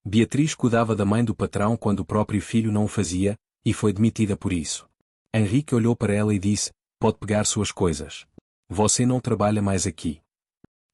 Beatriz cuidava da mãe do patrão quando o próprio filho não o fazia, e foi demitida por isso. Henrique olhou para ela e disse: "Pode pegar suas coisas. Você não trabalha mais aqui."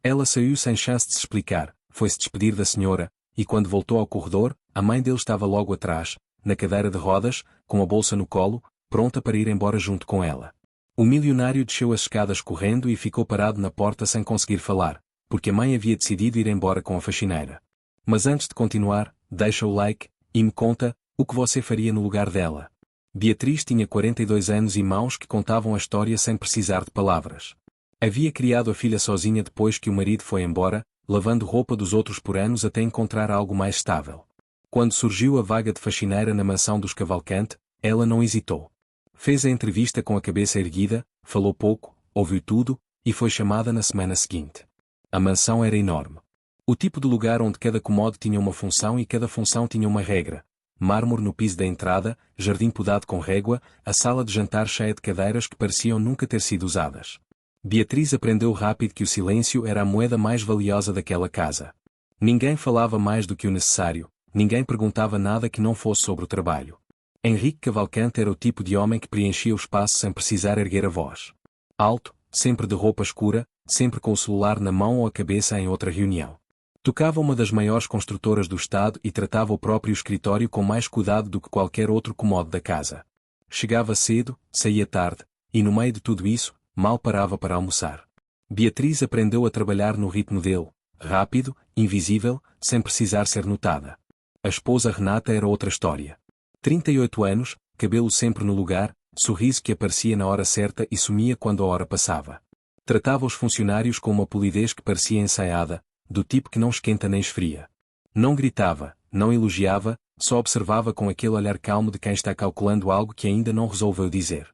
Ela saiu sem chance de se explicar, foi-se despedir da senhora, e quando voltou ao corredor, a mãe dele estava logo atrás, na cadeira de rodas, com a bolsa no colo, pronta para ir embora junto com ela. O milionário desceu as escadas correndo e ficou parado na porta sem conseguir falar, porque a mãe havia decidido ir embora com a faxineira. Mas antes de continuar, deixa o like, e me conta, o que você faria no lugar dela. Beatriz tinha 42 anos e mãos que contavam a história sem precisar de palavras. Havia criado a filha sozinha depois que o marido foi embora, lavando roupa dos outros por anos até encontrar algo mais estável. Quando surgiu a vaga de faxineira na mansão dos Cavalcante, ela não hesitou. Fez a entrevista com a cabeça erguida, falou pouco, ouviu tudo, e foi chamada na semana seguinte. A mansão era enorme. O tipo de lugar onde cada cômodo tinha uma função e cada função tinha uma regra. Mármore no piso da entrada, jardim podado com régua, a sala de jantar cheia de cadeiras que pareciam nunca ter sido usadas. Beatriz aprendeu rápido que o silêncio era a moeda mais valiosa daquela casa. Ninguém falava mais do que o necessário, ninguém perguntava nada que não fosse sobre o trabalho. Henrique Cavalcante era o tipo de homem que preenchia o espaço sem precisar erguer a voz. Alto, sempre de roupa escura, sempre com o celular na mão ou a cabeça em outra reunião. Tocava uma das maiores construtoras do estado e tratava o próprio escritório com mais cuidado do que qualquer outro cômodo da casa. Chegava cedo, saía tarde, e no meio de tudo isso, mal parava para almoçar. Beatriz aprendeu a trabalhar no ritmo dele, rápido, invisível, sem precisar ser notada. A esposa Renata era outra história. 38 anos, cabelo sempre no lugar, sorriso que aparecia na hora certa e sumia quando a hora passava. Tratava os funcionários com uma polidez que parecia ensaiada, do tipo que não esquenta nem esfria. Não gritava, não elogiava, só observava com aquele olhar calmo de quem está calculando algo que ainda não resolveu dizer.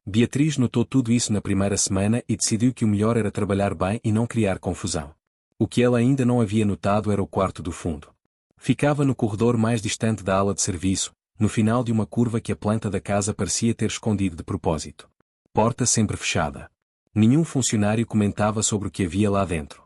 Beatriz notou tudo isso na primeira semana e decidiu que o melhor era trabalhar bem e não criar confusão. O que ela ainda não havia notado era o quarto do fundo. Ficava no corredor mais distante da ala de serviço, no final de uma curva que a planta da casa parecia ter escondido de propósito. Porta sempre fechada. Nenhum funcionário comentava sobre o que havia lá dentro.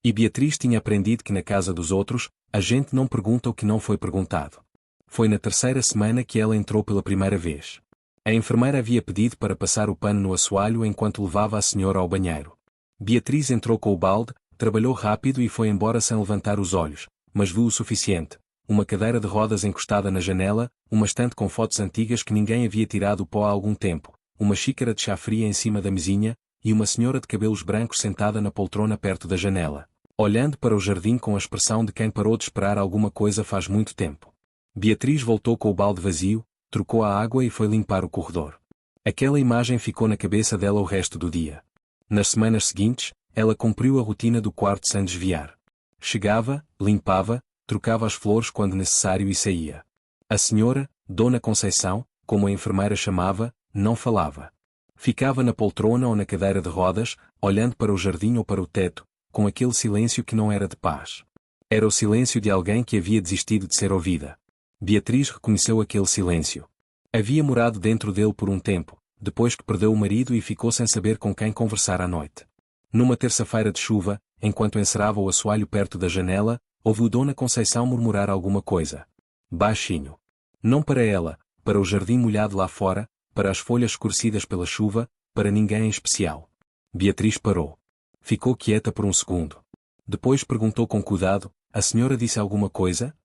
E Beatriz tinha aprendido que na casa dos outros, a gente não pergunta o que não foi perguntado. Foi na terceira semana que ela entrou pela primeira vez. A enfermeira havia pedido para passar o pano no assoalho enquanto levava a senhora ao banheiro. Beatriz entrou com o balde, trabalhou rápido e foi embora sem levantar os olhos, mas viu o suficiente. Uma cadeira de rodas encostada na janela, uma estante com fotos antigas que ninguém havia tirado o pó há algum tempo, uma xícara de chá fria em cima da mesinha, e uma senhora de cabelos brancos sentada na poltrona perto da janela, olhando para o jardim com a expressão de quem parou de esperar alguma coisa faz muito tempo. Beatriz voltou com o balde vazio, trocou a água e foi limpar o corredor. Aquela imagem ficou na cabeça dela o resto do dia. Nas semanas seguintes, ela cumpriu a rotina do quarto sem desviar. Chegava, limpava, trocava as flores quando necessário e saía. A senhora, Dona Conceição, como a enfermeira chamava, não falava. Ficava na poltrona ou na cadeira de rodas, olhando para o jardim ou para o teto, com aquele silêncio que não era de paz. Era o silêncio de alguém que havia desistido de ser ouvida. Beatriz reconheceu aquele silêncio. Havia morado dentro dele por um tempo, depois que perdeu o marido e ficou sem saber com quem conversar à noite. Numa terça-feira de chuva, enquanto encerava o assoalho perto da janela, ouviu Dona Conceição murmurar alguma coisa. Baixinho. Não para ela, para o jardim molhado lá fora, para as folhas escurecidas pela chuva, para ninguém em especial. Beatriz parou. Ficou quieta por um segundo. Depois perguntou com cuidado: a senhora disse alguma coisa?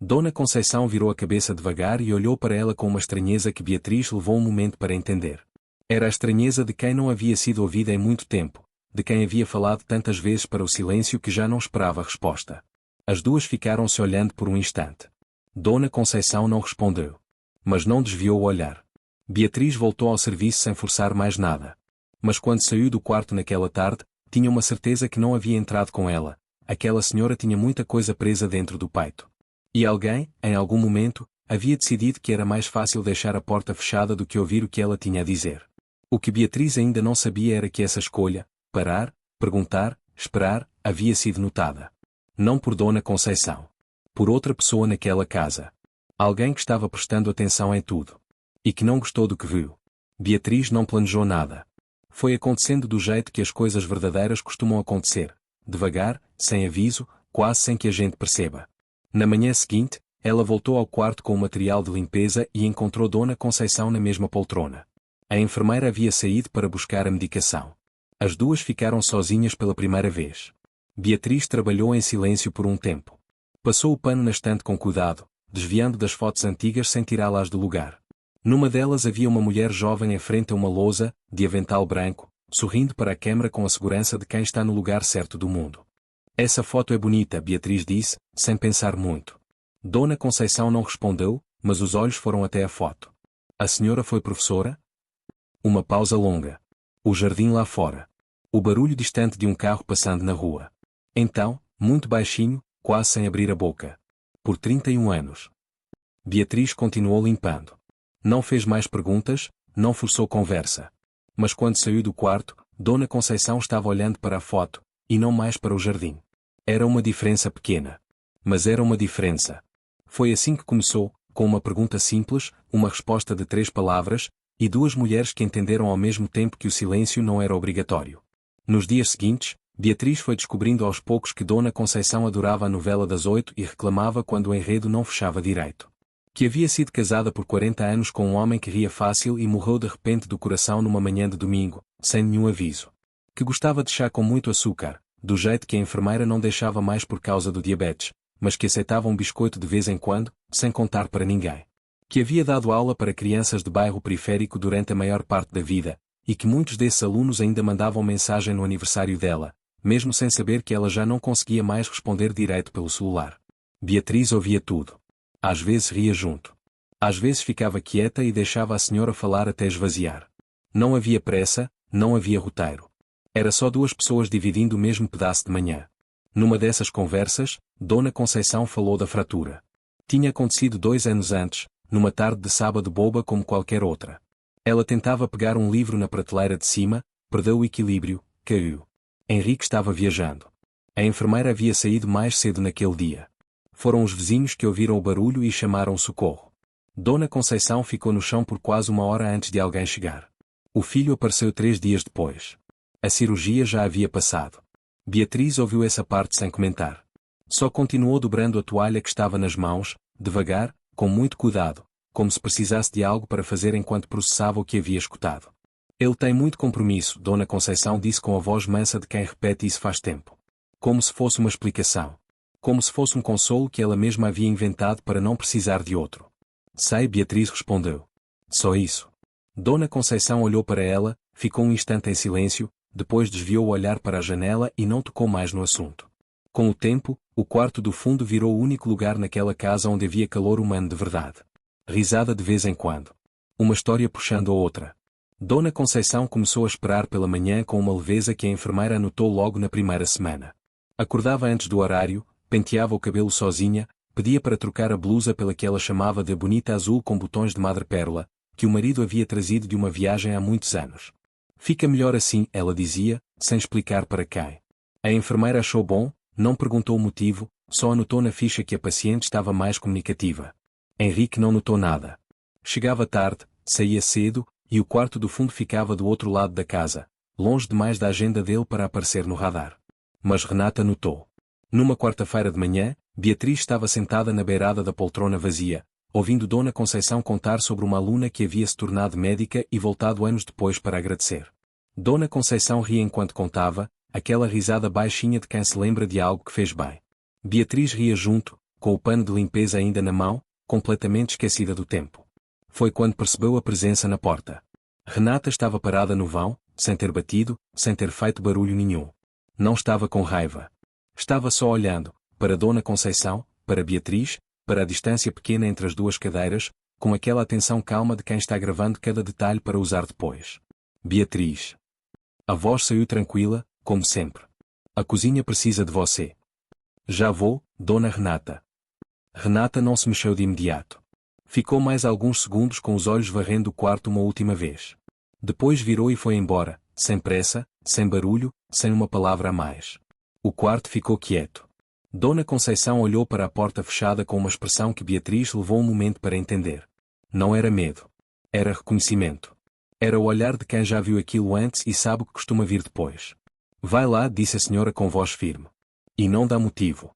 Dona Conceição virou a cabeça devagar e olhou para ela com uma estranheza que Beatriz levou um momento para entender. Era a estranheza de quem não havia sido ouvida em muito tempo, de quem havia falado tantas vezes para o silêncio que já não esperava resposta. As duas ficaram-se olhando por um instante. Dona Conceição não respondeu. Mas não desviou o olhar. Beatriz voltou ao serviço sem forçar mais nada. Mas quando saiu do quarto naquela tarde, tinha uma certeza que não havia entrado com ela. Aquela senhora tinha muita coisa presa dentro do peito. E alguém, em algum momento, havia decidido que era mais fácil deixar a porta fechada do que ouvir o que ela tinha a dizer. O que Beatriz ainda não sabia era que essa escolha, parar, perguntar, esperar, havia sido notada. Não por Dona Conceição. Por outra pessoa naquela casa. Alguém que estava prestando atenção em tudo. E que não gostou do que viu. Beatriz não planejou nada. Foi acontecendo do jeito que as coisas verdadeiras costumam acontecer. Devagar, sem aviso, quase sem que a gente perceba. Na manhã seguinte, ela voltou ao quarto com o material de limpeza e encontrou Dona Conceição na mesma poltrona. A enfermeira havia saído para buscar a medicação. As duas ficaram sozinhas pela primeira vez. Beatriz trabalhou em silêncio por um tempo. Passou o pano na estante com cuidado, desviando das fotos antigas sem tirá-las do lugar. Numa delas havia uma mulher jovem em frente a uma lousa, de avental branco, sorrindo para a câmara com a segurança de quem está no lugar certo do mundo. Essa foto é bonita, Beatriz disse, sem pensar muito. Dona Conceição não respondeu, mas os olhos foram até a foto. A senhora foi professora? Uma pausa longa. O jardim lá fora. O barulho distante de um carro passando na rua. Então, muito baixinho, quase sem abrir a boca. Por 31 anos. Beatriz continuou limpando. Não fez mais perguntas, não forçou conversa. Mas quando saiu do quarto, Dona Conceição estava olhando para a foto, e não mais para o jardim. Era uma diferença pequena. Mas era uma diferença. Foi assim que começou, com uma pergunta simples, uma resposta de 3 palavras, e 2 mulheres que entenderam ao mesmo tempo que o silêncio não era obrigatório. Nos dias seguintes, Beatriz foi descobrindo aos poucos que Dona Conceição adorava a novela das 8 e reclamava quando o enredo não fechava direito. Que havia sido casada por 40 anos com um homem que ria fácil e morreu de repente do coração numa manhã de domingo, sem nenhum aviso. Que gostava de chá com muito açúcar, do jeito que a enfermeira não deixava mais por causa do diabetes, mas que aceitava um biscoito de vez em quando, sem contar para ninguém. Que havia dado aula para crianças de bairro periférico durante a maior parte da vida, e que muitos desses alunos ainda mandavam mensagem no aniversário dela, mesmo sem saber que ela já não conseguia mais responder direito pelo celular. Beatriz ouvia tudo. Às vezes ria junto. Às vezes ficava quieta e deixava a senhora falar até esvaziar. Não havia pressa, não havia roteiro. Era só 2 pessoas dividindo o mesmo pedaço de manhã. Numa dessas conversas, Dona Conceição falou da fratura. Tinha acontecido 2 anos antes, numa tarde de sábado boba como qualquer outra. Ela tentava pegar um livro na prateleira de cima, perdeu o equilíbrio, caiu. Henrique estava viajando. A enfermeira havia saído mais cedo naquele dia. Foram os vizinhos que ouviram o barulho e chamaram socorro. Dona Conceição ficou no chão por quase 1 hora antes de alguém chegar. O filho apareceu 3 dias depois. A cirurgia já havia passado. Beatriz ouviu essa parte sem comentar. Só continuou dobrando a toalha que estava nas mãos, devagar, com muito cuidado, como se precisasse de algo para fazer enquanto processava o que havia escutado. Ele tem muito compromisso, Dona Conceição disse com a voz mansa de quem repete isso faz tempo. Como se fosse uma explicação. Como se fosse um consolo que ela mesma havia inventado para não precisar de outro. Sei, Beatriz respondeu. Só isso. Dona Conceição olhou para ela, ficou um instante em silêncio, depois desviou o olhar para a janela e não tocou mais no assunto. Com o tempo, o quarto do fundo virou o único lugar naquela casa onde havia calor humano de verdade. Risada de vez em quando. Uma história puxando a outra. Dona Conceição começou a esperar pela manhã com uma leveza que a enfermeira anotou logo na primeira semana. Acordava antes do horário, penteava o cabelo sozinha, pedia para trocar a blusa pela que ela chamava de bonita azul com botões de madrepérola, que o marido havia trazido de uma viagem há muitos anos. Fica melhor assim, ela dizia, sem explicar para quem. A enfermeira achou bom, não perguntou o motivo, só anotou na ficha que a paciente estava mais comunicativa. Henrique não notou nada. Chegava tarde, saía cedo, e o quarto do fundo ficava do outro lado da casa, longe demais da agenda dele para aparecer no radar. Mas Renata notou. Numa quarta-feira de manhã, Beatriz estava sentada na beirada da poltrona vazia, ouvindo Dona Conceição contar sobre uma aluna que havia se tornado médica e voltado anos depois para agradecer. Dona Conceição ria enquanto contava, aquela risada baixinha de quem se lembra de algo que fez bem. Beatriz ria junto, com o pano de limpeza ainda na mão, completamente esquecida do tempo. Foi quando percebeu a presença na porta. Renata estava parada no vão, sem ter batido, sem ter feito barulho nenhum. Não estava com raiva. Estava só olhando, para Dona Conceição, para Beatriz, para a distância pequena entre as 2 cadeiras, com aquela atenção calma de quem está gravando cada detalhe para usar depois. Beatriz. A voz saiu tranquila, como sempre. A cozinha precisa de você. Já vou, Dona Renata. Renata não se mexeu de imediato. Ficou mais alguns segundos com os olhos varrendo o quarto uma última vez. Depois virou e foi embora, sem pressa, sem barulho, sem uma palavra a mais. O quarto ficou quieto. Dona Conceição olhou para a porta fechada com uma expressão que Beatriz levou um momento para entender. Não era medo. Era reconhecimento. Era o olhar de quem já viu aquilo antes e sabe o que costuma vir depois. Vai lá, disse a senhora com voz firme. E não dá motivo.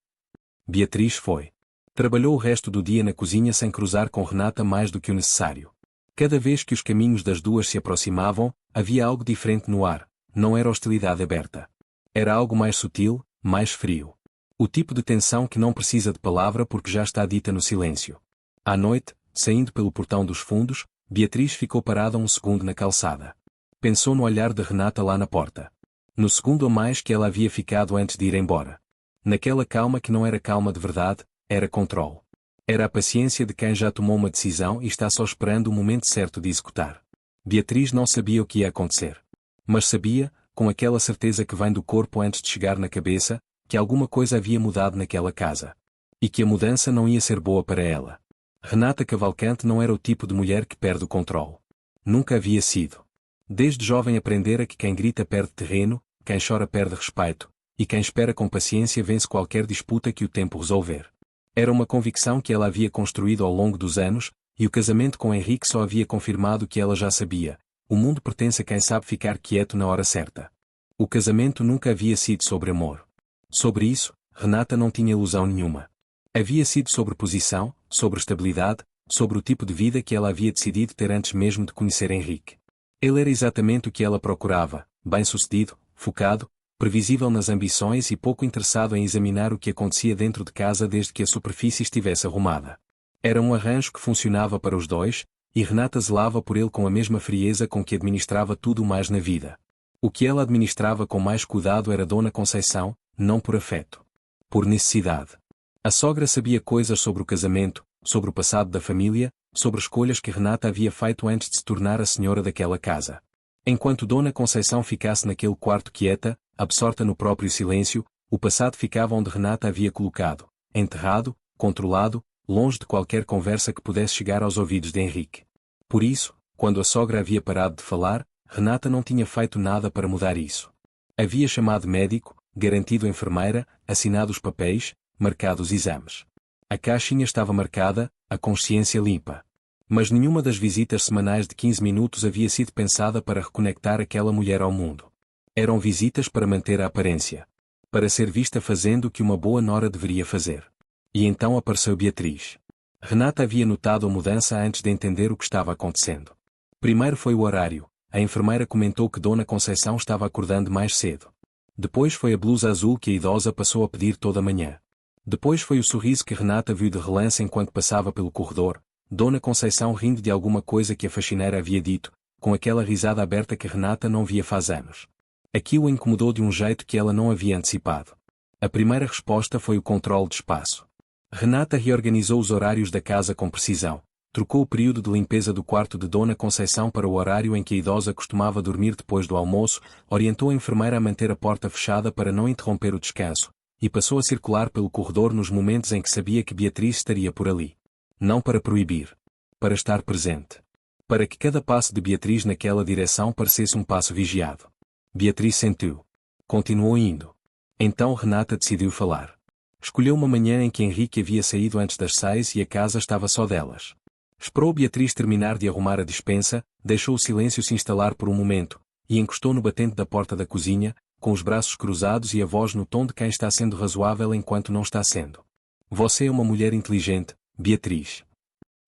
Beatriz foi. Trabalhou o resto do dia na cozinha sem cruzar com Renata mais do que o necessário. Cada vez que os caminhos das duas se aproximavam, havia algo diferente no ar, não era hostilidade aberta. Era algo mais sutil, mais frio. O tipo de tensão que não precisa de palavra porque já está dita no silêncio. À noite, saindo pelo portão dos fundos, Beatriz ficou parada um segundo na calçada. Pensou no olhar de Renata lá na porta. No segundo a mais que ela havia ficado antes de ir embora. Naquela calma que não era calma de verdade, era controle. Era a paciência de quem já tomou uma decisão e está só esperando o momento certo de executar. Beatriz não sabia o que ia acontecer. Mas sabia, com aquela certeza que vem do corpo antes de chegar na cabeça, que alguma coisa havia mudado naquela casa. E que a mudança não ia ser boa para ela. Renata Cavalcante não era o tipo de mulher que perde o controle. Nunca havia sido. Desde jovem aprendera que quem grita perde terreno, quem chora perde respeito, e quem espera com paciência vence qualquer disputa que o tempo resolver. Era uma convicção que ela havia construído ao longo dos anos, e o casamento com Henrique só havia confirmado o que ela já sabia: o mundo pertence a quem sabe ficar quieto na hora certa. O casamento nunca havia sido sobre amor. Sobre isso, Renata não tinha ilusão nenhuma. Havia sido sobre posição, sobre estabilidade, sobre o tipo de vida que ela havia decidido ter antes mesmo de conhecer Henrique. Ele era exatamente o que ela procurava: bem-sucedido, focado, previsível nas ambições e pouco interessado em examinar o que acontecia dentro de casa desde que a superfície estivesse arrumada. Era um arranjo que funcionava para os dois, e Renata zelava por ele com a mesma frieza com que administrava tudo o mais na vida. O que ela administrava com mais cuidado era Dona Conceição, não por afeto. Por necessidade. A sogra sabia coisas sobre o casamento, sobre o passado da família, sobre escolhas que Renata havia feito antes de se tornar a senhora daquela casa. Enquanto Dona Conceição ficasse naquele quarto quieta, absorta no próprio silêncio, o passado ficava onde Renata havia colocado, enterrado, controlado, longe de qualquer conversa que pudesse chegar aos ouvidos de Henrique. Por isso, quando a sogra havia parado de falar, Renata não tinha feito nada para mudar isso. Havia chamado médico, garantido enfermeira, assinado os papéis, marcado os exames. A caixinha estava marcada, a consciência limpa. Mas nenhuma das visitas semanais de 15 minutos havia sido pensada para reconectar aquela mulher ao mundo. Eram visitas para manter a aparência. Para ser vista fazendo o que uma boa nora deveria fazer. E então apareceu Beatriz. Renata havia notado a mudança antes de entender o que estava acontecendo. Primeiro foi o horário. A enfermeira comentou que Dona Conceição estava acordando mais cedo. Depois foi a blusa azul que a idosa passou a pedir toda a manhã. Depois foi o sorriso que Renata viu de relance enquanto passava pelo corredor, Dona Conceição rindo de alguma coisa que a faxineira havia dito, com aquela risada aberta que Renata não via faz anos. Aquilo a incomodou de um jeito que ela não havia antecipado. A primeira resposta foi o controle de espaço. Renata reorganizou os horários da casa com precisão. Trocou o período de limpeza do quarto de Dona Conceição para o horário em que a idosa costumava dormir depois do almoço, orientou a enfermeira a manter a porta fechada para não interromper o descanso, e passou a circular pelo corredor nos momentos em que sabia que Beatriz estaria por ali. Não para proibir. Para estar presente. Para que cada passo de Beatriz naquela direção parecesse um passo vigiado. Beatriz sentiu. Continuou indo. Então Renata decidiu falar. Escolheu uma manhã em que Henrique havia saído antes das 6 e a casa estava só delas. Esperou Beatriz terminar de arrumar a despensa, deixou o silêncio se instalar por um momento, e encostou no batente da porta da cozinha, com os braços cruzados e a voz no tom de quem está sendo razoável enquanto não está sendo. Você é uma mulher inteligente, Beatriz.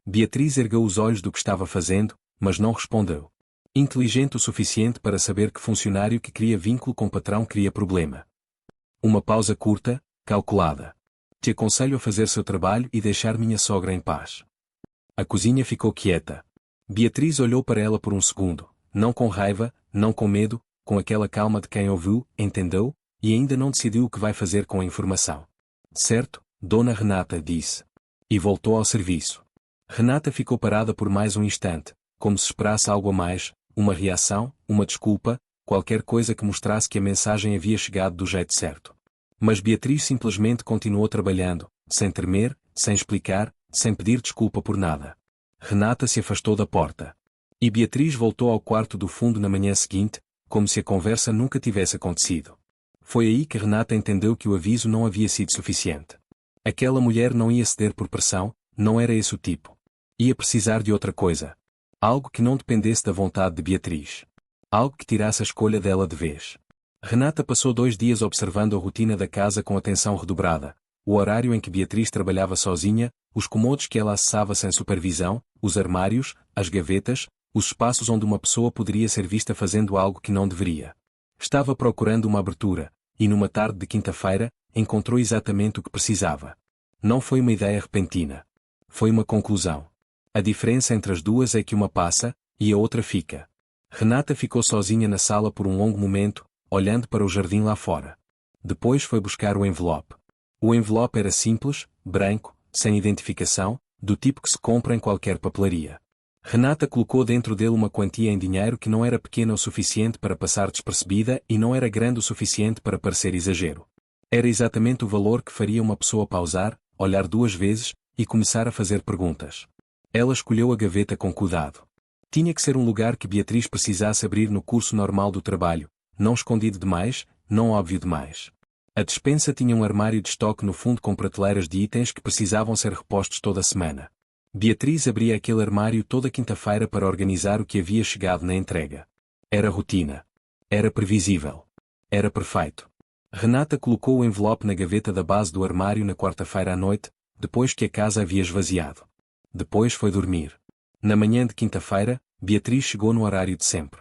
Beatriz ergueu os olhos do que estava fazendo, mas não respondeu. Inteligente o suficiente para saber que funcionário que cria vínculo com patrão cria problema. Uma pausa curta, calculada. Te aconselho a fazer seu trabalho e deixar minha sogra em paz. A cozinha ficou quieta. Beatriz olhou para ela por um segundo, não com raiva, não com medo, com aquela calma de quem ouviu, entendeu, e ainda não decidiu o que vai fazer com a informação. Certo, Dona Renata disse. E voltou ao serviço. Renata ficou parada por mais um instante, como se esperasse algo a mais, uma reação, uma desculpa, qualquer coisa que mostrasse que a mensagem havia chegado do jeito certo. Mas Beatriz simplesmente continuou trabalhando, sem tremer, sem explicar, sem pedir desculpa por nada. Renata se afastou da porta. E Beatriz voltou ao quarto do fundo na manhã seguinte, como se a conversa nunca tivesse acontecido. Foi aí que Renata entendeu que o aviso não havia sido suficiente. Aquela mulher não ia ceder por pressão, não era esse o tipo. Ia precisar de outra coisa. Algo que não dependesse da vontade de Beatriz. Algo que tirasse a escolha dela de vez. Renata passou 2 dias observando a rotina da casa com atenção redobrada, o horário em que Beatriz trabalhava sozinha, os cômodos que ela acessava sem supervisão, os armários, as gavetas, os espaços onde uma pessoa poderia ser vista fazendo algo que não deveria. Estava procurando uma abertura, e numa tarde de quinta-feira, encontrou exatamente o que precisava. Não foi uma ideia repentina. Foi uma conclusão. A diferença entre as duas é que uma passa, e a outra fica. Renata ficou sozinha na sala por um longo momento, olhando para o jardim lá fora. Depois foi buscar o envelope. O envelope era simples, branco, sem identificação, do tipo que se compra em qualquer papelaria. Renata colocou dentro dele uma quantia em dinheiro que não era pequena o suficiente para passar despercebida e não era grande o suficiente para parecer exagero. Era exatamente o valor que faria uma pessoa pausar, olhar duas vezes, e começar a fazer perguntas. Ela escolheu a gaveta com cuidado. Tinha que ser um lugar que Beatriz precisasse abrir no curso normal do trabalho, não escondido demais, não óbvio demais. A despensa tinha um armário de estoque no fundo com prateleiras de itens que precisavam ser repostos toda semana. Beatriz abria aquele armário toda quinta-feira para organizar o que havia chegado na entrega. Era rotina. Era previsível. Era perfeito. Renata colocou o envelope na gaveta da base do armário na quarta-feira à noite, depois que a casa havia esvaziado. Depois foi dormir. Na manhã de quinta-feira, Beatriz chegou no horário de sempre.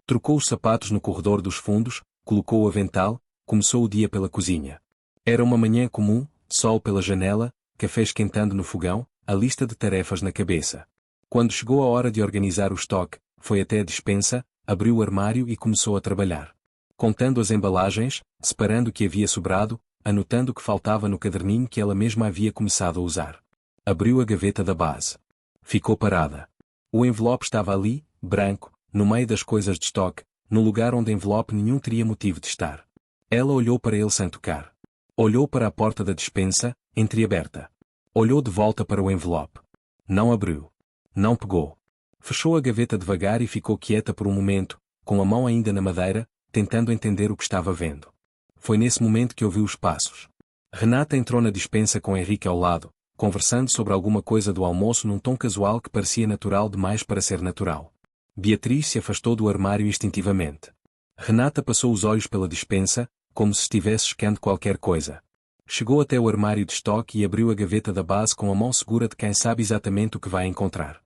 Trocou os sapatos no corredor dos fundos, colocou o avental, começou o dia pela cozinha. Era uma manhã comum, sol pela janela, café esquentando no fogão, a lista de tarefas na cabeça. Quando chegou a hora de organizar o estoque, foi até a despensa, abriu o armário e começou a trabalhar. Contando as embalagens, separando o que havia sobrado, anotando o que faltava no caderninho que ela mesma havia começado a usar. Abriu a gaveta da base. Ficou parada. O envelope estava ali, branco, no meio das coisas de estoque, no lugar onde envelope nenhum teria motivo de estar. Ela olhou para ele sem tocar. Olhou para a porta da despensa, entreaberta. Olhou de volta para o envelope. Não abriu. Não pegou. Fechou a gaveta devagar e ficou quieta por um momento, com a mão ainda na madeira, tentando entender o que estava vendo. Foi nesse momento que ouviu os passos. Renata entrou na despensa com Henrique ao lado, conversando sobre alguma coisa do almoço num tom casual que parecia natural demais para ser natural. Beatriz se afastou do armário instintivamente. Renata passou os olhos pela despensa, como se estivesse checando qualquer coisa. Chegou até o armário de estoque e abriu a gaveta da base com a mão segura de quem sabe exatamente o que vai encontrar.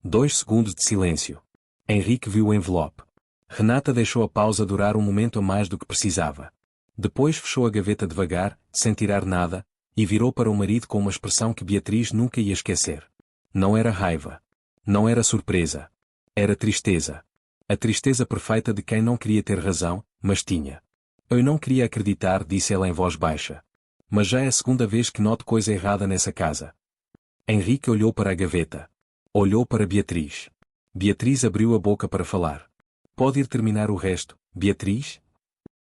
2 segundos de silêncio. Henrique viu o envelope. Renata deixou a pausa durar um momento a mais do que precisava. Depois fechou a gaveta devagar, sem tirar nada, e virou para o marido com uma expressão que Beatriz nunca ia esquecer. Não era raiva. Não era surpresa. Era tristeza. A tristeza perfeita de quem não queria ter razão, mas tinha. Eu não queria acreditar, disse ela em voz baixa. Mas já é a segunda vez que noto coisa errada nessa casa. Henrique olhou para a gaveta. Olhou para Beatriz. Beatriz abriu a boca para falar. Pode ir terminar o resto, Beatriz?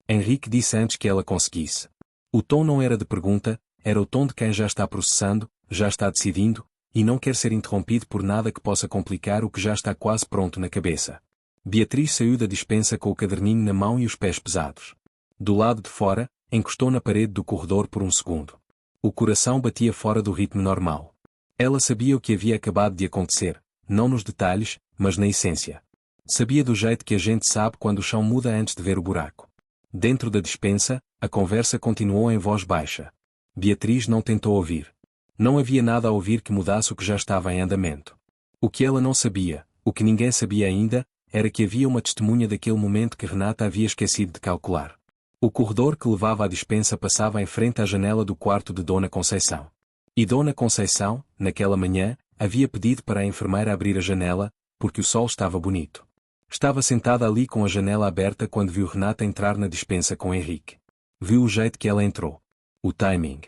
Henrique disse antes que ela conseguisse. O tom não era de pergunta, era o tom de quem já está processando, já está decidindo, e não quer ser interrompido por nada que possa complicar o que já está quase pronto na cabeça. Beatriz saiu da despensa com o caderninho na mão e os pés pesados. Do lado de fora, encostou na parede do corredor por um segundo. O coração batia fora do ritmo normal. Ela sabia o que havia acabado de acontecer, não nos detalhes, mas na essência. Sabia do jeito que a gente sabe quando o chão muda antes de ver o buraco. Dentro da despensa, a conversa continuou em voz baixa. Beatriz não tentou ouvir. Não havia nada a ouvir que mudasse o que já estava em andamento. O que ela não sabia, o que ninguém sabia ainda, era que havia uma testemunha daquele momento que Renata havia esquecido de calcular. O corredor que levava à despensa passava em frente à janela do quarto de Dona Conceição. E Dona Conceição, naquela manhã, havia pedido para a enfermeira abrir a janela, porque o sol estava bonito. Estava sentada ali com a janela aberta quando viu Renata entrar na despensa com Henrique. Viu o jeito que ela entrou. O timing.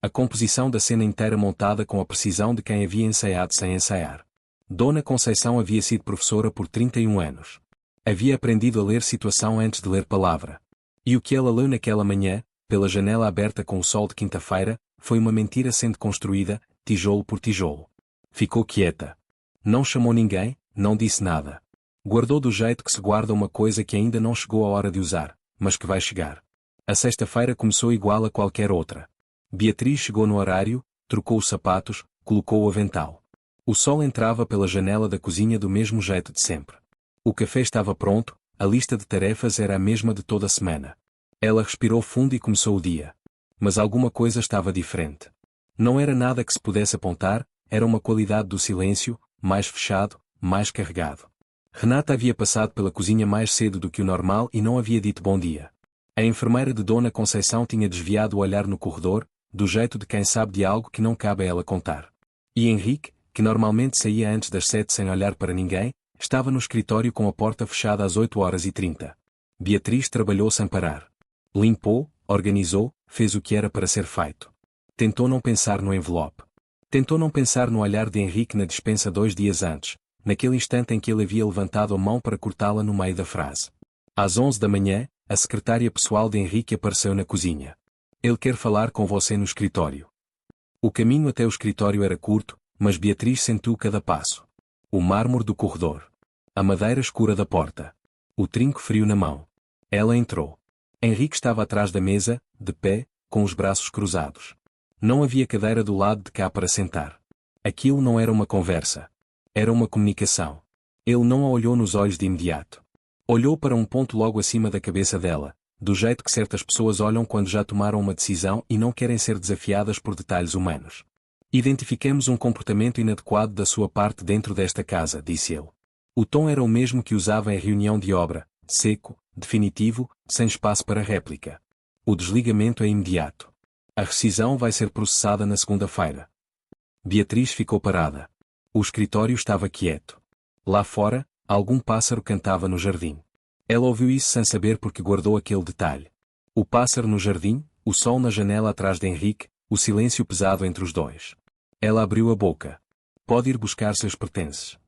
A composição da cena inteira montada com a precisão de quem havia ensaiado sem ensaiar. Dona Conceição havia sido professora por 31 anos. Havia aprendido a ler situação antes de ler palavra. E o que ela leu naquela manhã, pela janela aberta com o sol de quinta-feira, foi uma mentira sendo construída, tijolo por tijolo. Ficou quieta. Não chamou ninguém, não disse nada. Guardou do jeito que se guarda uma coisa que ainda não chegou a hora de usar, mas que vai chegar. A sexta-feira começou igual a qualquer outra. Beatriz chegou no horário, trocou os sapatos, colocou o avental. O sol entrava pela janela da cozinha do mesmo jeito de sempre. O café estava pronto, a lista de tarefas era a mesma de toda a semana. Ela respirou fundo e começou o dia. Mas alguma coisa estava diferente. Não era nada que se pudesse apontar, era uma qualidade do silêncio, mais fechado, mais carregado. Renata havia passado pela cozinha mais cedo do que o normal e não havia dito bom dia. A enfermeira de Dona Conceição tinha desviado o olhar no corredor, do jeito de quem sabe de algo que não cabe a ela contar. E Henrique, que normalmente saía antes das 7 sem olhar para ninguém, estava no escritório com a porta fechada às 8h30. Beatriz trabalhou sem parar. Limpou, organizou, fez o que era para ser feito. Tentou não pensar no envelope. Tentou não pensar no olhar de Henrique na despensa 2 dias antes, naquele instante em que ele havia levantado a mão para cortá-la no meio da frase. Às 11 da manhã, a secretária pessoal de Henrique apareceu na cozinha. Ele quer falar com você no escritório. O caminho até o escritório era curto, mas Beatriz sentiu cada passo. O mármore do corredor. A madeira escura da porta. O trinco frio na mão. Ela entrou. Henrique estava atrás da mesa, de pé, com os braços cruzados. Não havia cadeira do lado de cá para sentar. Aquilo não era uma conversa. Era uma comunicação. Ele não a olhou nos olhos de imediato. Olhou para um ponto logo acima da cabeça dela, do jeito que certas pessoas olham quando já tomaram uma decisão e não querem ser desafiadas por detalhes humanos. Identifiquemos um comportamento inadequado da sua parte dentro desta casa, disse ele. O tom era o mesmo que usava em reunião de obra, seco, definitivo, sem espaço para réplica. O desligamento é imediato. A rescisão vai ser processada na segunda-feira. Beatriz ficou parada. O escritório estava quieto. Lá fora, algum pássaro cantava no jardim. Ela ouviu isso sem saber porque guardou aquele detalhe. O pássaro no jardim, o sol na janela atrás de Henrique, o silêncio pesado entre os dois. Ela abriu a boca. Pode ir buscar seus pertences.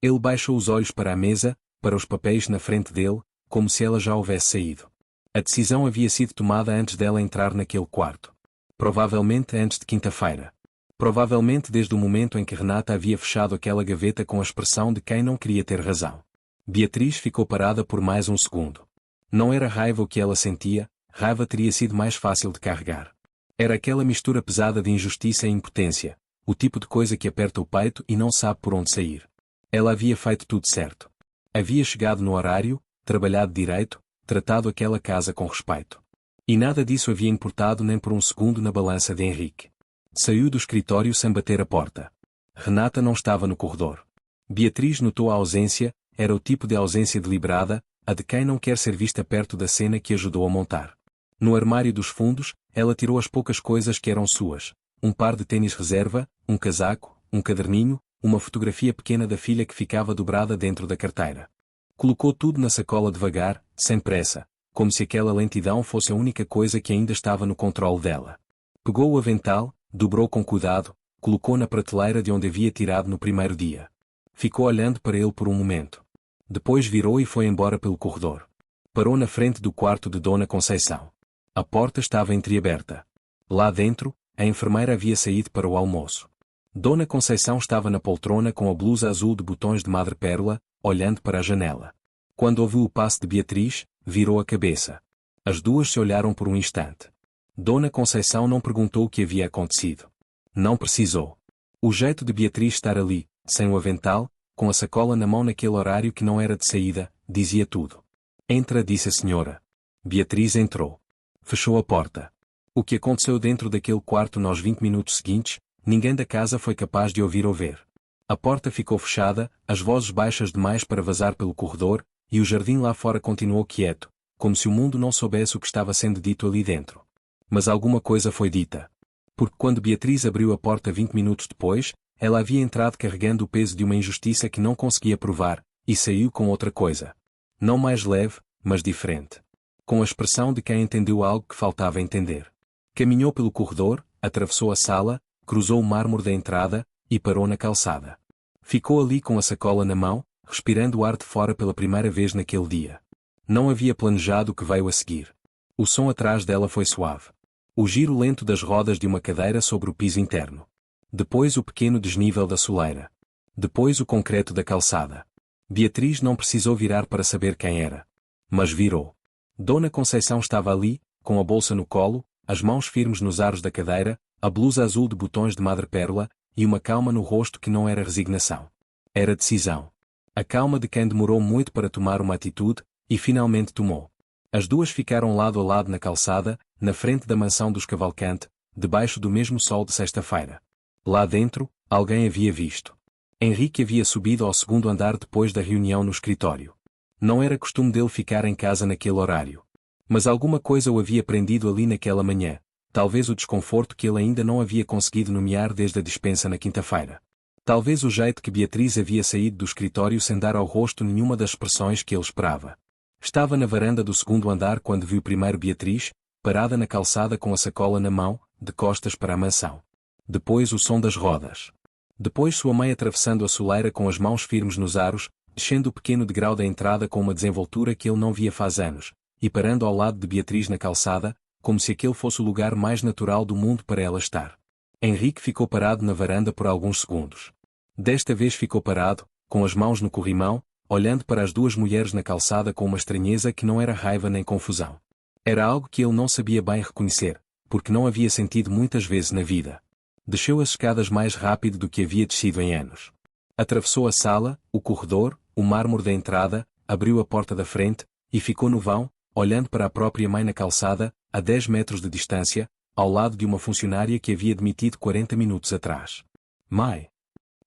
Ele baixou os olhos para a mesa, para os papéis na frente dele, como se ela já houvesse saído. A decisão havia sido tomada antes dela entrar naquele quarto. Provavelmente antes de quinta-feira. Provavelmente desde o momento em que Renata havia fechado aquela gaveta com a expressão de quem não queria ter razão. Beatriz ficou parada por mais um segundo. Não era raiva o que ela sentia, raiva teria sido mais fácil de carregar. Era aquela mistura pesada de injustiça e impotência, o tipo de coisa que aperta o peito e não sabe por onde sair. Ela havia feito tudo certo. Havia chegado no horário, trabalhado direito, tratado aquela casa com respeito. E nada disso havia importado nem por um segundo na balança de Henrique. Saiu do escritório sem bater a porta. Renata não estava no corredor. Beatriz notou a ausência, era o tipo de ausência deliberada, a de quem não quer ser vista perto da cena que ajudou a montar. No armário dos fundos, ela tirou as poucas coisas que eram suas. Um par de tênis reserva, um casaco, um caderninho, uma fotografia pequena da filha que ficava dobrada dentro da carteira. Colocou tudo na sacola devagar, sem pressa, como se aquela lentidão fosse a única coisa que ainda estava no controle dela. Pegou o avental, dobrou com cuidado, colocou na prateleira de onde havia tirado no primeiro dia. Ficou olhando para ele por um momento. Depois virou e foi embora pelo corredor. Parou na frente do quarto de Dona Conceição. A porta estava entreaberta. Lá dentro, a enfermeira havia saído para o almoço. Dona Conceição estava na poltrona com a blusa azul de botões de madrepérola, olhando para a janela. Quando ouviu o passo de Beatriz, virou a cabeça. As duas se olharam por um instante. Dona Conceição não perguntou o que havia acontecido. Não precisou. O jeito de Beatriz estar ali, sem o avental, com a sacola na mão naquele horário que não era de saída, dizia tudo. Entra, disse a senhora. Beatriz entrou. Fechou a porta. O que aconteceu dentro daquele quarto nos 20 minutos seguintes, ninguém da casa foi capaz de ouvir ou ver. A porta ficou fechada, as vozes baixas demais para vazar pelo corredor, e o jardim lá fora continuou quieto, como se o mundo não soubesse o que estava sendo dito ali dentro. Mas alguma coisa foi dita. Porque quando Beatriz abriu a porta 20 minutos depois, ela havia entrado carregando o peso de uma injustiça que não conseguia provar, e saiu com outra coisa. Não mais leve, mas diferente. Com a expressão de quem entendeu algo que faltava entender. Caminhou pelo corredor, atravessou a sala, cruzou o mármore da entrada, e parou na calçada. Ficou ali com a sacola na mão, respirando o ar de fora pela primeira vez naquele dia. Não havia planejado o que veio a seguir. O som atrás dela foi suave. O giro lento das rodas de uma cadeira sobre o piso interno. Depois o pequeno desnível da soleira. Depois o concreto da calçada. Beatriz não precisou virar para saber quem era. Mas virou. Dona Conceição estava ali, com a bolsa no colo, as mãos firmes nos aros da cadeira, a blusa azul de botões de madrepérola, e uma calma no rosto que não era resignação. Era decisão. A calma de quem demorou muito para tomar uma atitude, e finalmente tomou. As duas ficaram lado a lado na calçada, na frente da mansão dos Cavalcante, debaixo do mesmo sol de sexta-feira. Lá dentro, alguém havia visto. Henrique havia subido ao segundo andar depois da reunião no escritório. Não era costume dele ficar em casa naquele horário. Mas alguma coisa o havia prendido ali naquela manhã, talvez o desconforto que ele ainda não havia conseguido nomear desde a dispensa na quinta-feira. Talvez o jeito que Beatriz havia saído do escritório sem dar ao rosto nenhuma das expressões que ele esperava. Estava na varanda do segundo andar quando viu primeiro Beatriz, parada na calçada com a sacola na mão, de costas para a mansão. Depois o som das rodas. Depois sua mãe atravessando a soleira com as mãos firmes nos aros, descendo o pequeno degrau da entrada com uma desenvoltura que ele não via faz anos, e parando ao lado de Beatriz na calçada, como se aquele fosse o lugar mais natural do mundo para ela estar. Henrique ficou parado na varanda por alguns segundos. Desta vez ficou parado, com as mãos no corrimão, olhando para as duas mulheres na calçada com uma estranheza que não era raiva nem confusão. Era algo que ele não sabia bem reconhecer, porque não havia sentido muitas vezes na vida. Desceu as escadas mais rápido do que havia descido em anos. Atravessou a sala, o corredor, o mármore da entrada, abriu a porta da frente, e ficou no vão, olhando para a própria mãe na calçada, a 10 metros de distância, ao lado de uma funcionária que havia demitido 40 minutos atrás. Mãe!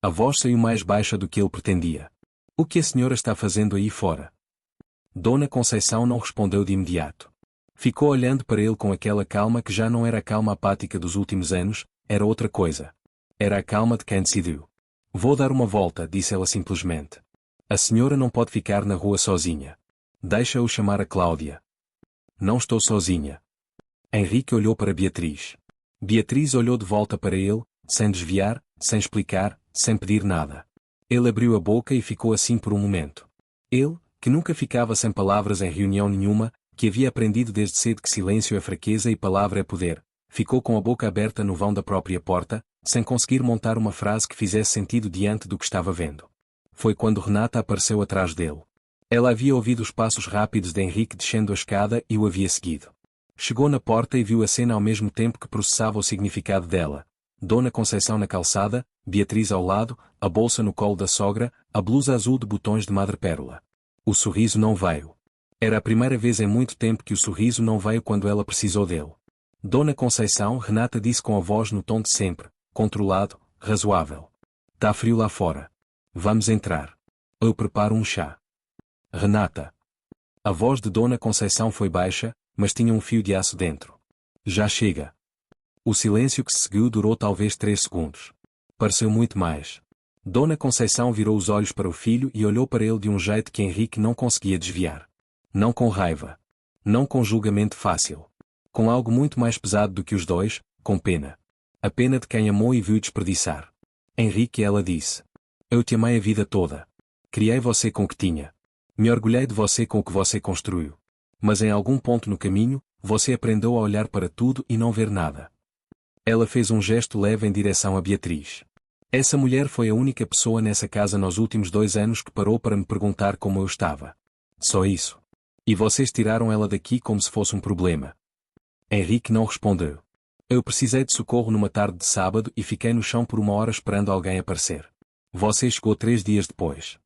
A voz saiu mais baixa do que ele pretendia. O que a senhora está fazendo aí fora? Dona Conceição não respondeu de imediato. Ficou olhando para ele com aquela calma que já não era a calma apática dos últimos anos, era outra coisa. Era a calma de quem decidiu. Vou dar uma volta, disse ela simplesmente. A senhora não pode ficar na rua sozinha. Deixa-o chamar a Cláudia. Não estou sozinha. Henrique olhou para Beatriz. Beatriz olhou de volta para ele, sem desviar, sem explicar, sem pedir nada. Ele abriu a boca e ficou assim por um momento. Ele, que nunca ficava sem palavras em reunião nenhuma, que havia aprendido desde cedo que silêncio é fraqueza e palavra é poder, ficou com a boca aberta no vão da própria porta, sem conseguir montar uma frase que fizesse sentido diante do que estava vendo. Foi quando Renata apareceu atrás dele. Ela havia ouvido os passos rápidos de Henrique descendo a escada e o havia seguido. Chegou na porta e viu a cena ao mesmo tempo que processava o significado dela. Dona Conceição na calçada, Beatriz ao lado, a bolsa no colo da sogra, a blusa azul de botões de madrepérola. O sorriso não veio. Era a primeira vez em muito tempo que o sorriso não veio quando ela precisou dele. Dona Conceição, Renata disse com a voz no tom de sempre, controlado, razoável. Tá frio lá fora. Vamos entrar. Eu preparo um chá. Renata. A voz de Dona Conceição foi baixa, mas tinha um fio de aço dentro. Já chega. O silêncio que se seguiu durou talvez 3 segundos. Pareceu muito mais. Dona Conceição virou os olhos para o filho e olhou para ele de um jeito que Henrique não conseguia desviar. Não com raiva. Não com julgamento fácil. Com algo muito mais pesado do que os dois, com pena. A pena de quem amou e viu desperdiçar. Henrique, ela disse. Eu te amei a vida toda. Criei você com o que tinha. Me orgulhei de você com o que você construiu. Mas em algum ponto no caminho, você aprendeu a olhar para tudo e não ver nada. Ela fez um gesto leve em direção a Beatriz. Essa mulher foi a única pessoa nessa casa nos últimos 2 anos que parou para me perguntar como eu estava. Só isso. E vocês tiraram ela daqui como se fosse um problema. Henrique não respondeu. Eu precisei de socorro numa tarde de sábado e fiquei no chão por 1 hora esperando alguém aparecer. Você chegou 3 dias depois.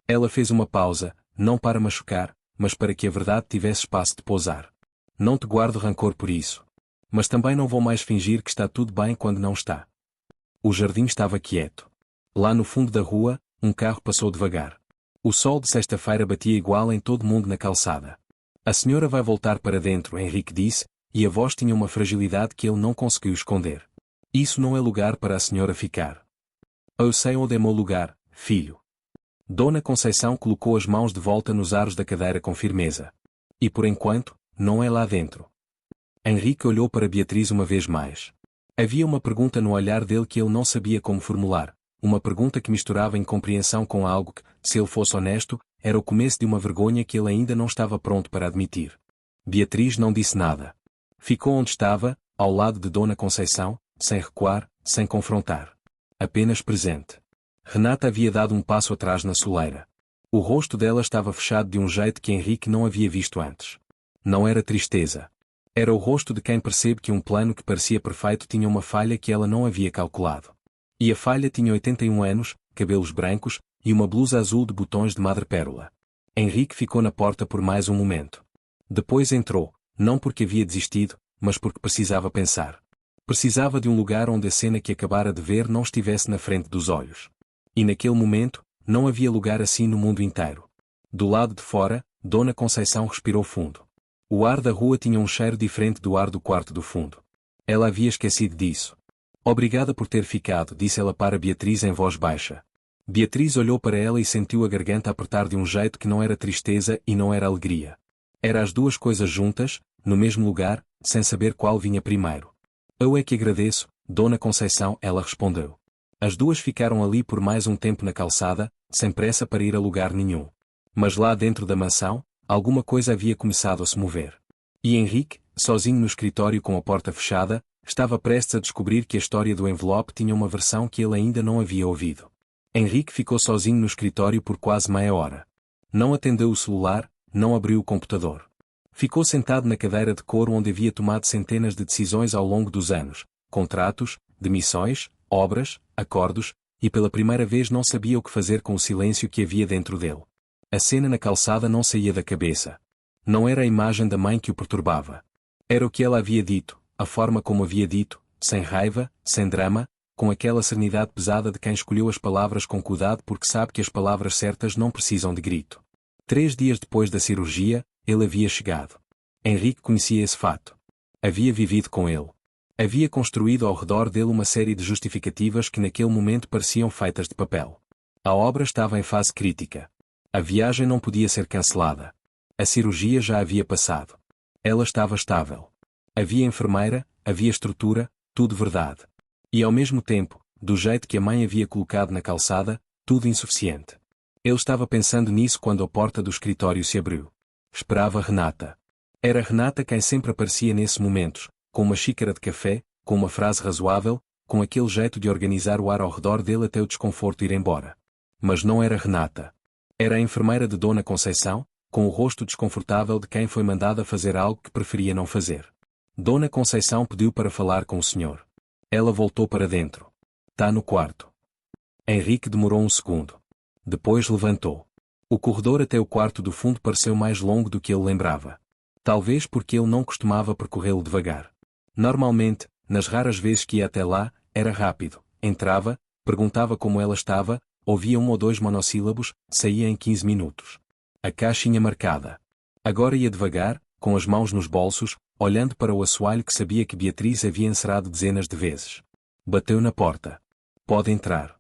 Ela fez uma pausa, não para machucar, mas para que a verdade tivesse espaço de pousar. Não te guardo rancor por isso. Mas também não vou mais fingir que está tudo bem quando não está. O jardim estava quieto. Lá no fundo da rua, um carro passou devagar. O sol de sexta-feira batia igual em todo mundo na calçada. A senhora vai voltar para dentro, Henrique disse, e a voz tinha uma fragilidade que ele não conseguiu esconder. Isso não é lugar para a senhora ficar. Eu sei onde é meu lugar, filho. Dona Conceição colocou as mãos de volta nos aros da cadeira com firmeza. E por enquanto, não é lá dentro. Henrique olhou para Beatriz uma vez mais. Havia uma pergunta no olhar dele que ele não sabia como formular, uma pergunta que misturava incompreensão com algo que, se ele fosse honesto, era o começo de uma vergonha que ele ainda não estava pronto para admitir. Beatriz não disse nada. Ficou onde estava, ao lado de Dona Conceição, sem recuar, sem confrontar. Apenas presente. Renata havia dado um passo atrás na soleira. O rosto dela estava fechado de um jeito que Henrique não havia visto antes. Não era tristeza. Era o rosto de quem percebe que um plano que parecia perfeito tinha uma falha que ela não havia calculado. E a falha tinha 81 anos, cabelos brancos, e uma blusa azul de botões de madrepérola. Henrique ficou na porta por mais um momento. Depois entrou, não porque havia desistido, mas porque precisava pensar. Precisava de um lugar onde a cena que acabara de ver não estivesse na frente dos olhos. E naquele momento, não havia lugar assim no mundo inteiro. Do lado de fora, Dona Conceição respirou fundo. O ar da rua tinha um cheiro diferente do ar do quarto do fundo. Ela havia esquecido disso. Obrigada por ter ficado, disse ela para Beatriz em voz baixa. Beatriz olhou para ela e sentiu a garganta apertar de um jeito que não era tristeza e não era alegria. Era as duas coisas juntas, no mesmo lugar, sem saber qual vinha primeiro. Eu é que agradeço, Dona Conceição, ela respondeu. As duas ficaram ali por mais um tempo na calçada, sem pressa para ir a lugar nenhum. Mas lá dentro da mansão, alguma coisa havia começado a se mover. E Henrique, sozinho no escritório com a porta fechada, estava prestes a descobrir que a história do envelope tinha uma versão que ele ainda não havia ouvido. Henrique ficou sozinho no escritório por quase meia hora. Não atendeu o celular, não abriu o computador. Ficou sentado na cadeira de couro onde havia tomado centenas de decisões ao longo dos anos, contratos, demissões, obras, acordos, e pela primeira vez não sabia o que fazer com o silêncio que havia dentro dele. A cena na calçada não saía da cabeça. Não era a imagem da mãe que o perturbava. Era o que ela havia dito, a forma como havia dito, sem raiva, sem drama, com aquela serenidade pesada de quem escolheu as palavras com cuidado porque sabe que as palavras certas não precisam de grito. 3 dias depois da cirurgia, ele havia chegado. Henrique conhecia esse fato. Havia vivido com ele. Havia construído ao redor dele uma série de justificativas que naquele momento pareciam feitas de papel. A obra estava em fase crítica. A viagem não podia ser cancelada. A cirurgia já havia passado. Ela estava estável. Havia enfermeira, havia estrutura, tudo verdade. E ao mesmo tempo, do jeito que a mãe havia colocado na calçada, tudo insuficiente. Ele estava pensando nisso quando a porta do escritório se abriu. Esperava Renata. Era Renata quem sempre aparecia nesses momentos, com uma xícara de café, com uma frase razoável, com aquele jeito de organizar o ar ao redor dele até o desconforto ir embora. Mas não era Renata. Era a enfermeira de Dona Conceição, com o rosto desconfortável de quem foi mandada fazer algo que preferia não fazer. Dona Conceição pediu para falar com o senhor. Ela voltou para dentro. Tá no quarto. Henrique demorou um segundo. Depois levantou. O corredor até o quarto do fundo pareceu mais longo do que ele lembrava. Talvez porque ele não costumava percorrê-lo devagar. Normalmente, nas raras vezes que ia até lá, era rápido. Entrava, perguntava como ela estava, ouvia 1 ou 2 monossílabos, saía em 15 minutos. A caixinha marcada. Agora ia devagar, com as mãos nos bolsos, olhando para o assoalho que sabia que Beatriz havia encerrado dezenas de vezes. Bateu na porta. Pode entrar.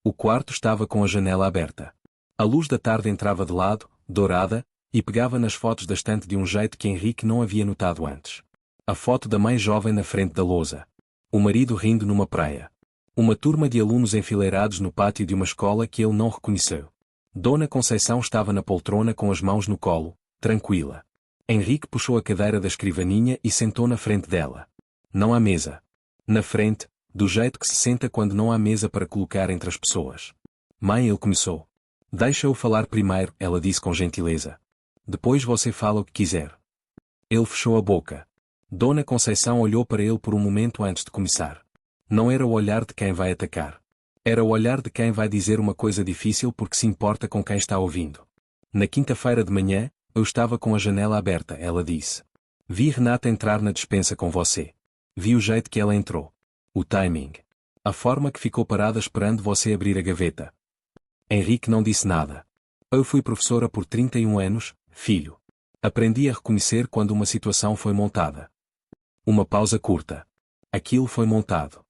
O quarto estava com a janela aberta. A luz da tarde entrava de lado, dourada, e pegava nas fotos da estante de um jeito que Henrique não havia notado antes. A foto da mãe jovem na frente da lousa. O marido rindo numa praia. Uma turma de alunos enfileirados no pátio de uma escola que ele não reconheceu. Dona Conceição estava na poltrona com as mãos no colo, tranquila. Henrique puxou a cadeira da escrivaninha e sentou na frente dela. Não há mesa. Na frente, do jeito que se senta quando não há mesa para colocar entre as pessoas. Mãe, ele começou. Deixa-o falar primeiro, ela disse com gentileza. Depois você fala o que quiser. Ele fechou a boca. Dona Conceição olhou para ele por um momento antes de começar. Não era o olhar de quem vai atacar. Era o olhar de quem vai dizer uma coisa difícil porque se importa com quem está ouvindo. Na quinta-feira de manhã, eu estava com a janela aberta, ela disse. Vi Renata entrar na despensa com você. Vi o jeito que ela entrou. O timing. A forma que ficou parada esperando você abrir a gaveta. Henrique não disse nada. Eu fui professora por 31 anos, filho. Aprendi a reconhecer quando uma situação foi montada. Uma pausa curta. Aquilo foi montado.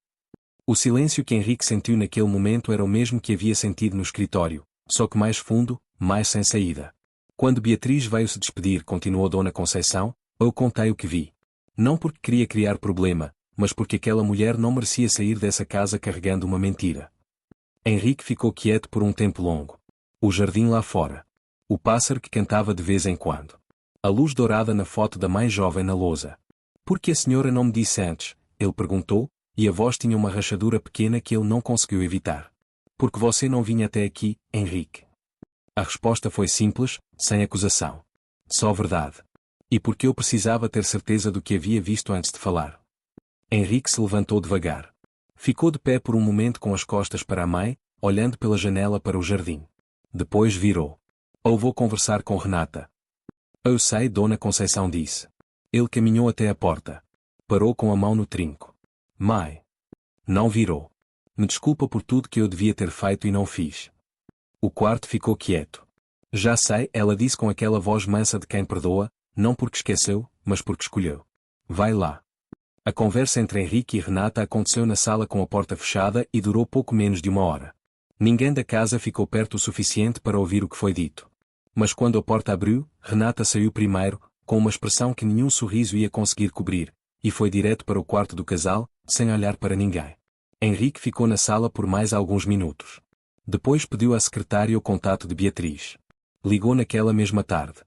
O silêncio que Henrique sentiu naquele momento era o mesmo que havia sentido no escritório, só que mais fundo, mais sem saída. Quando Beatriz veio se despedir, continuou Dona Conceição, eu contei o que vi. Não porque queria criar problema, mas porque aquela mulher não merecia sair dessa casa carregando uma mentira. Henrique ficou quieto por um tempo longo. O jardim lá fora. O pássaro que cantava de vez em quando. A luz dourada na foto da mais jovem na lousa. Por que a senhora não me disse antes? Ele perguntou, e a voz tinha uma rachadura pequena que ele não conseguiu evitar. Porque você não vinha até aqui, Henrique? A resposta foi simples, sem acusação. Só verdade. E porque eu precisava ter certeza do que havia visto antes de falar. Henrique se levantou devagar. Ficou de pé por um momento com as costas para a mãe, olhando pela janela para o jardim. Depois virou. Eu vou conversar com Renata. Eu sei, Dona Conceição disse. Ele caminhou até a porta. Parou com a mão no trinco. Mãe. Não virou. Me desculpa por tudo que eu devia ter feito e não fiz. O quarto ficou quieto. Já sei, ela disse com aquela voz mansa de quem perdoa, não porque esqueceu, mas porque escolheu. Vai lá. A conversa entre Henrique e Renata aconteceu na sala com a porta fechada e durou pouco menos de 1 hora. Ninguém da casa ficou perto o suficiente para ouvir o que foi dito. Mas quando a porta abriu, Renata saiu primeiro, com uma expressão que nenhum sorriso ia conseguir cobrir, e foi direto para o quarto do casal, sem olhar para ninguém. Henrique ficou na sala por mais alguns minutos. Depois pediu à secretária o contato de Beatriz. Ligou naquela mesma tarde.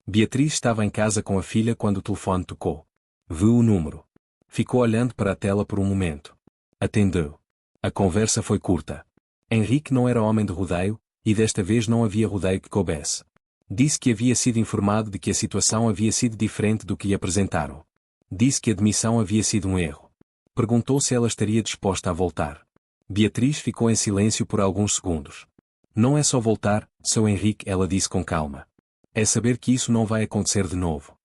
Beatriz estava em casa com a filha quando o telefone tocou. Viu o número. Ficou olhando para a tela por um momento. Atendeu. A conversa foi curta. Henrique não era homem de rodeio, e desta vez não havia rodeio que coubesse. Disse que havia sido informado de que a situação havia sido diferente do que lhe apresentaram. Disse que a demissão havia sido um erro. Perguntou se ela estaria disposta a voltar. Beatriz ficou em silêncio por alguns segundos. Não é só voltar, seu Henrique, ela disse com calma. É saber que isso não vai acontecer de novo.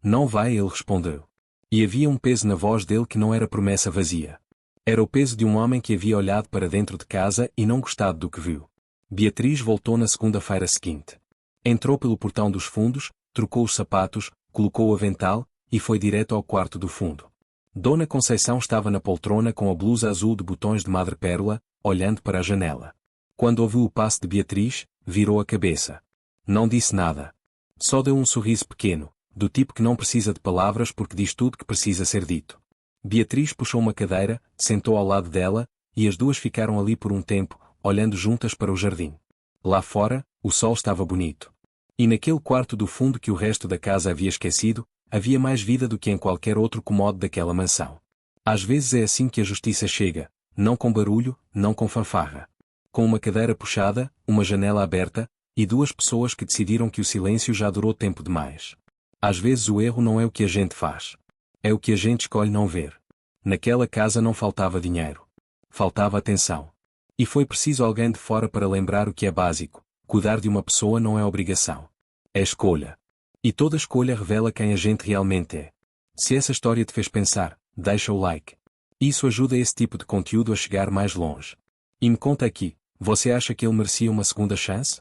Não vai, ele respondeu. E havia um peso na voz dele que não era promessa vazia. Era o peso de um homem que havia olhado para dentro de casa e não gostado do que viu. Beatriz voltou na segunda-feira seguinte. Entrou pelo portão dos fundos, trocou os sapatos, colocou o avental, e foi direto ao quarto do fundo. Dona Conceição estava na poltrona com a blusa azul de botões de madrepérola, olhando para a janela. Quando ouviu o passo de Beatriz, virou a cabeça. Não disse nada. Só deu um sorriso pequeno, do tipo que não precisa de palavras porque diz tudo que precisa ser dito. Beatriz puxou uma cadeira, sentou ao lado dela, e as duas ficaram ali por um tempo, olhando juntas para o jardim. Lá fora, o sol estava bonito. E naquele quarto do fundo que o resto da casa havia esquecido, havia mais vida do que em qualquer outro cômodo daquela mansão. Às vezes é assim que a justiça chega, não com barulho, não com fanfarra. Com uma cadeira puxada, uma janela aberta, e duas pessoas que decidiram que o silêncio já durou tempo demais. Às vezes o erro não é o que a gente faz. É o que a gente escolhe não ver. Naquela casa não faltava dinheiro. Faltava atenção. E foi preciso alguém de fora para lembrar o que é básico. Cuidar de uma pessoa não é obrigação. É escolha. E toda escolha revela quem a gente realmente é. Se essa história te fez pensar, deixa o like. Isso ajuda esse tipo de conteúdo a chegar mais longe. E me conta aqui, você acha que ele merecia uma segunda chance?